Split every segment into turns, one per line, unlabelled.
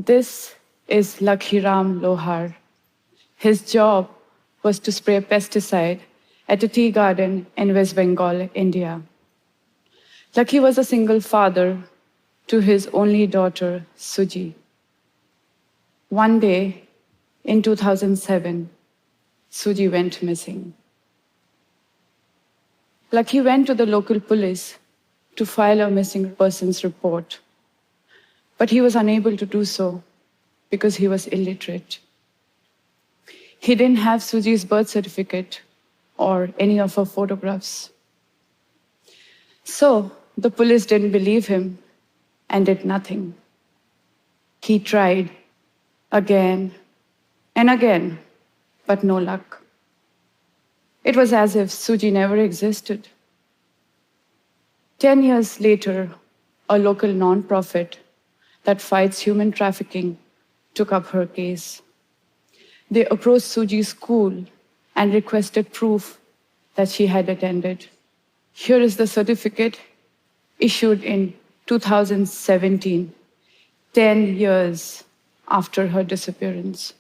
This is Lakhiram Lohar. His job was to spray pesticide at a tea garden in West Bengal, India. Lakhi was a single father to his only daughter, Suji. One day, in 2007, Suji went missing. Lakhi went to the local police to file a missing persons report, but he was unable to do so because he was illiterate. He didn't have Suji's birth certificate or any of her photographs. So the police didn't believe him and did nothing. He tried again and again, but no luck. It was as if Suji never existed. 10 years later, a local non-profit that fights human trafficking took up her case. They approached Suji's school and requested proof that she had attended. Here is the certificate issued in 2017, 10 years after her disappearance.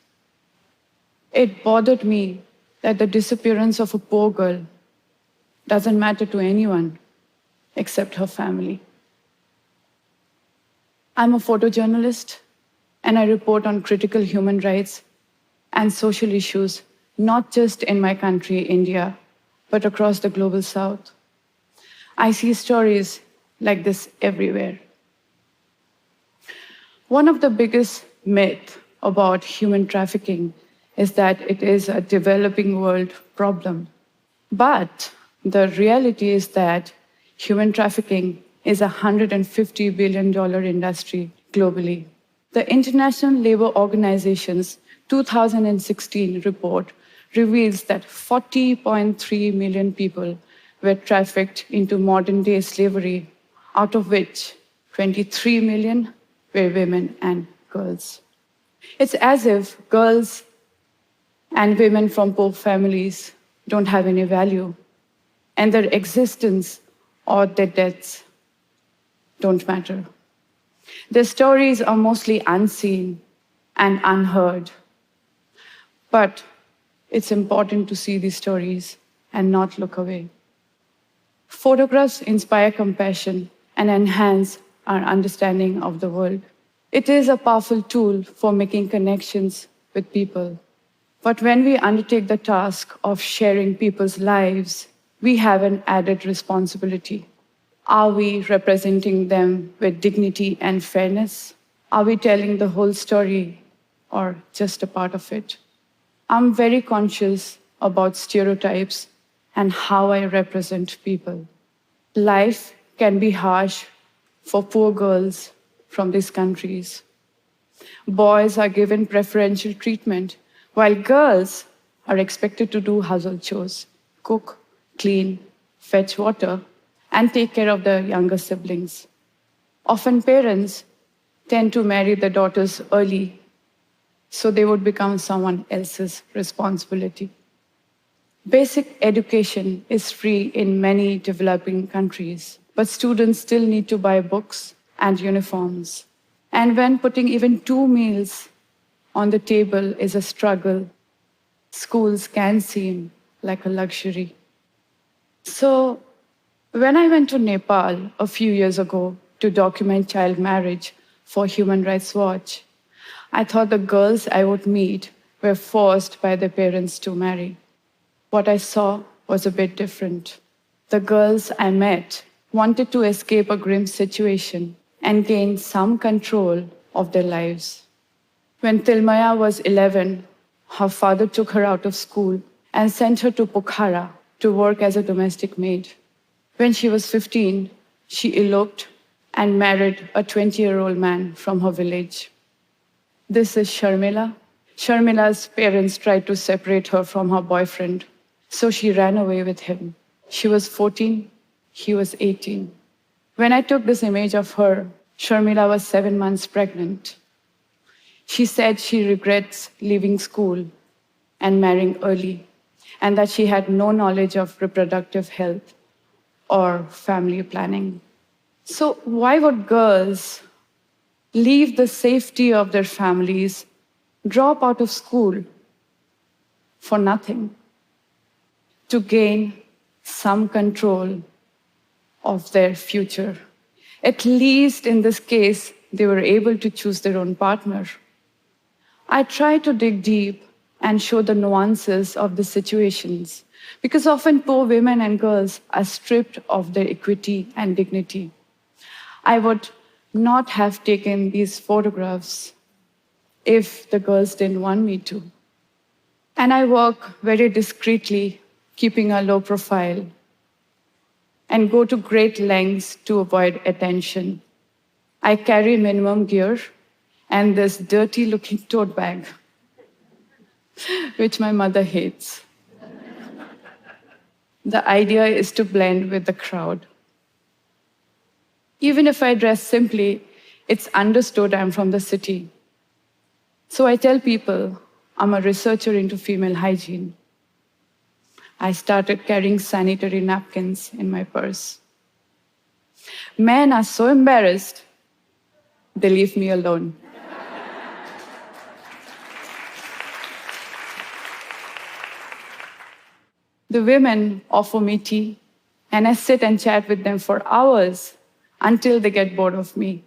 It bothered me that the disappearance of a poor girl doesn't matter to anyone except her family. I'm a photojournalist, and I report on critical human rights and social issues, not just in my country, India, but across the global south. I see stories like this everywhere. One of the biggest myths about human trafficking is that it is a developing world problem. But the reality is that human trafficking is a $150 billion industry globally. The International Labour Organization's 2016 report reveals that 40.3 million people were trafficked into modern-day slavery, out of which 23 million were women and girls. It's as if girls and women from poor families don't have any value, and their existence or their deaths don't matter. Their stories are mostly unseen and unheard. But it's important to see these stories and not look away. Photographs inspire compassion and enhance our understanding of the world. It is a powerful tool for making connections with people. But when we undertake the task of sharing people's lives, we have an added responsibility. Are we representing them with dignity and fairness? Are we telling the whole story or just a part of it? I'm very conscious about stereotypes and how I represent people. Life can be harsh for poor girls from these countries. Boys are given preferential treatment, while girls are expected to do household chores, cook, clean, fetch water, and take care of their younger siblings. Often parents tend to marry their daughters early, so they would become someone else's responsibility. Basic education is free in many developing countries, but students still need to buy books and uniforms. And when putting even 2 meals on the table is a struggle, schools can seem like a luxury. So, when I went to Nepal a few years ago to document child marriage for Human Rights Watch, I thought the girls I would meet were forced by their parents to marry. What I saw was a bit different. The girls I met wanted to escape a grim situation and gain some control of their lives. When Tilmaya was 11, her father took her out of school and sent her to Pokhara to work as a domestic maid. When she was 15, she eloped and married a 20-year-old man from her village. This is Sharmila. Sharmila's parents tried to separate her from her boyfriend, so she ran away with him. She was 14, he was 18. When I took this image of her, Sharmila was 7 months pregnant. She said she regrets leaving school and marrying early, and that she had no knowledge of reproductive health or family planning. So why would girls leave the safety of their families, drop out of school for nothing, to gain some control of their future. At least in this case, they were able to choose their own partner. I try to dig deep and show the nuances of the situations, because often poor women and girls are stripped of their equity and dignity. I would not have taken these photographs if the girls didn't want me to. And I work very discreetly, keeping a low profile, and go to great lengths to avoid attention. I carry minimum gear and this dirty-looking tote bag, which my mother hates. The idea is to blend with the crowd. Even if I dress simply, it's understood I'm from the city. So I tell people I'm a researcher into female hygiene. I started carrying sanitary napkins in my purse. Men are so embarrassed, they leave me alone. The women offer me tea, and I sit and chat with them for hours until they get bored of me.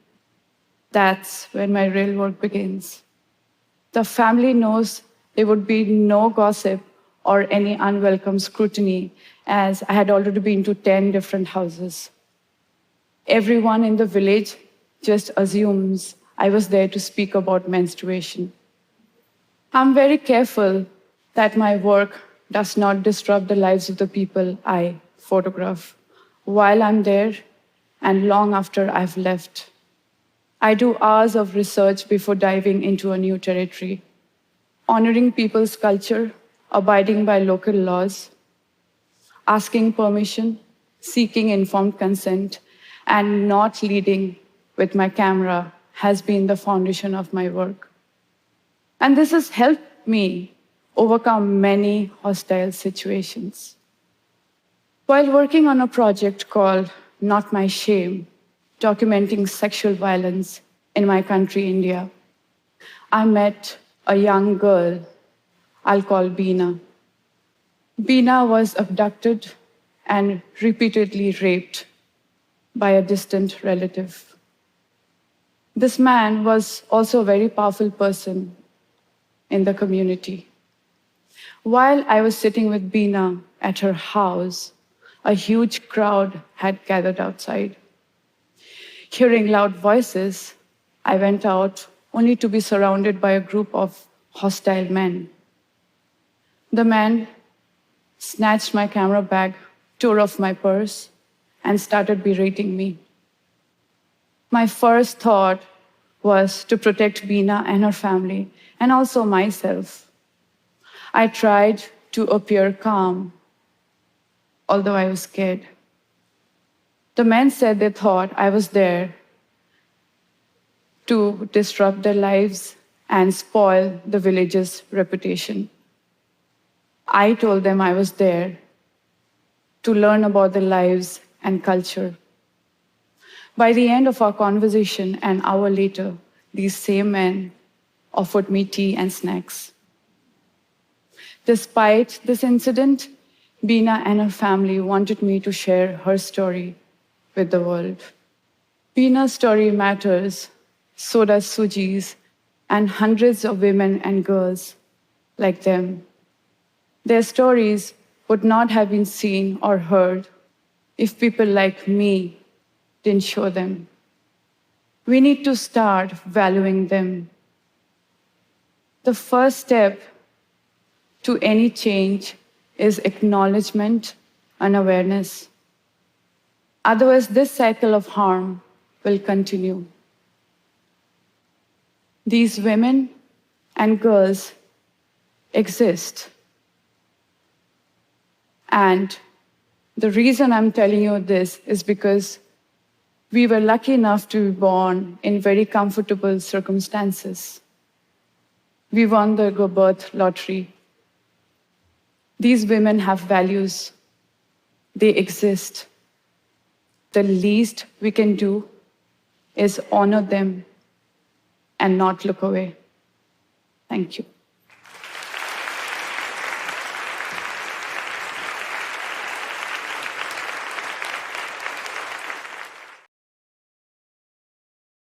That's when my real work begins. The family knows there would be no gossip or any unwelcome scrutiny, as I had already been to 10 different houses. Everyone in the village just assumes I was there to speak about menstruation. I'm very careful that my work does not disrupt the lives of the people I photograph while I'm there and long after I've left. I do hours of research before diving into a new territory, honoring people's culture, abiding by local laws, asking permission, seeking informed consent, and not leading with my camera has been the foundation of my work. And this has helped me overcome many hostile situations. While working on a project called Not My Shame, documenting sexual violence in my country, India, I met a young girl I'll call Beena. Beena was abducted and repeatedly raped by a distant relative. This man was also a very powerful person in the community. While I was sitting with Beena at her house, a huge crowd had gathered outside. Hearing loud voices, I went out only to be surrounded by a group of hostile men. The man snatched my camera bag, tore off my purse, and started berating me. My first thought was to protect Beena and her family, and also myself. I tried to appear calm, although I was scared. The men said they thought I was there to disrupt their lives and spoil the village's reputation. I told them I was there to learn about their lives and culture. By the end of our conversation, an hour later, these same men offered me tea and snacks. Despite this incident, Beena and her family wanted me to share her story with the world. Beena's story matters, so does Suji's, and hundreds of women and girls like them. Their stories would not have been seen or heard if people like me didn't show them. We need to start valuing them. The first step to any change is acknowledgement and awareness. Otherwise, this cycle of harm will continue. These women and girls exist. And the reason I'm telling you this is because we were lucky enough to be born in very comfortable circumstances. We won the birth lottery. These women have values. They exist. The least we can do is honor them and not look away. Thank you.